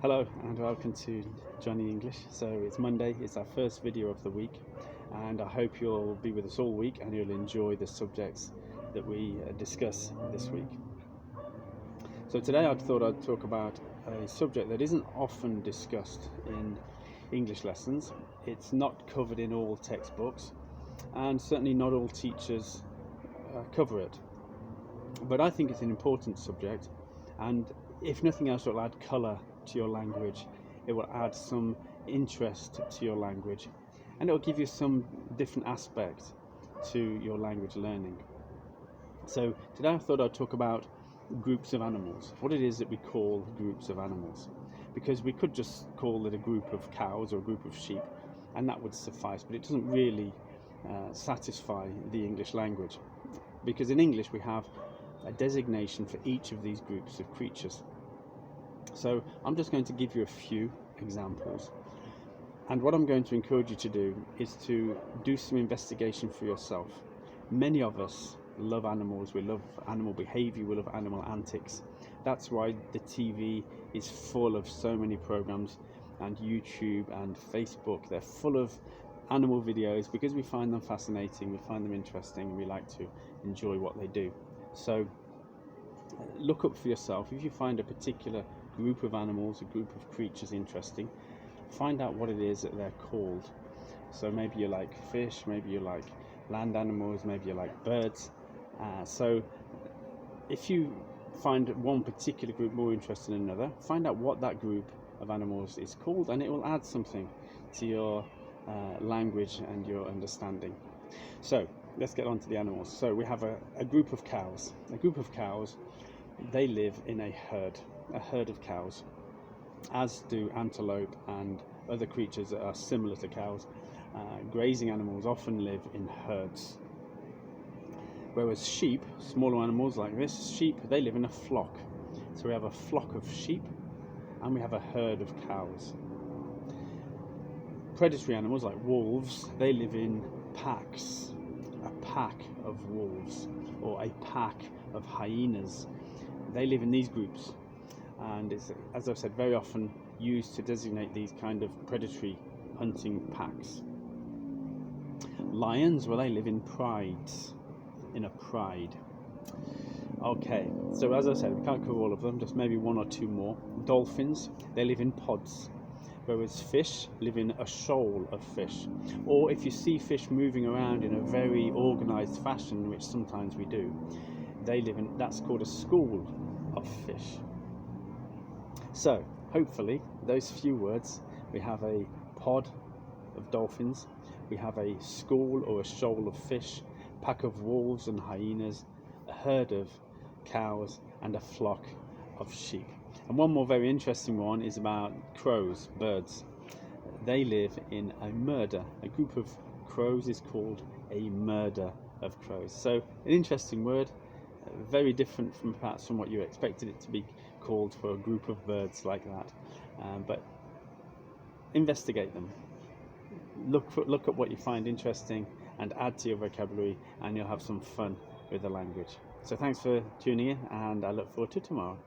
Hello and welcome to Johnny English. So it's Monday, it's our first video of the week, and I hope you'll be with us all week and you'll enjoy the subjects that we discuss this week. So today I thought I'd talk about a subject that isn't often discussed in English lessons. It's not covered in all textbooks, and certainly not all teachers cover it. But I think it's an important subject, and if nothing else, it'll add colour to your language. It will add some interest to your language, and it will give you some different aspects to your language learning. So today I thought I'd talk about groups of animals, what it is that we call groups of animals, because we could just call it a group of cows or a group of sheep, and that would suffice, but it doesn't really satisfy the English language, because in English we have a designation for each of these groups of creatures. So I'm just going to give you a few examples, and what I'm going to encourage you to do is to do some investigation for yourself. Many of us love animals, we love animal behavior, we love animal antics. That's why the TV is full of so many programs, and YouTube and Facebook, they're full of animal videos, because we find them fascinating, we find them interesting, we like to enjoy what they do. So look up for yourself. If you find a particular group of animals, a group of creatures interesting, find out what it is that they're called. So maybe you like fish, maybe you like land animals, maybe you like birds. So if you find one particular group more interesting than another, find out what that group of animals is called, and it will add something to your language and your understanding. So let's get on to the animals. So we have a group of cows. A group of cows, they live in a herd of cows, as do antelope and other creatures that are similar to cows. Grazing animals often live in herds, whereas sheep, smaller animals like this, sheep, they live in a flock. So we have a flock of sheep and we have a herd of cows. Predatory animals like wolves, they live in packs, a pack of wolves or a pack of hyenas. They live in these groups, and it's, as I've said, very often used to designate these kind of predatory hunting packs. Lions, well, they live in prides, in a pride. Okay, so as I said, we can't cover all of them, just maybe one or two more. Dolphins, they live in pods, whereas fish live in a shoal of fish. Or if you see fish moving around in a very organized fashion, which sometimes we do, they live in, that's called a school of fish. So hopefully those few words, we have a pod of dolphins, we have a school or a shoal of fish, pack of wolves and hyenas, a herd of cows, and a flock of sheep. And one more very interesting one is about crows, birds. They live in a murder. A group of crows is called a murder of crows. So an interesting word, very different from perhaps from what you expected it to be called for a group of birds like that. But investigate them. Look at what you find interesting and add to your vocabulary, and you'll have some fun with the language. So thanks for tuning in, and I look forward to tomorrow.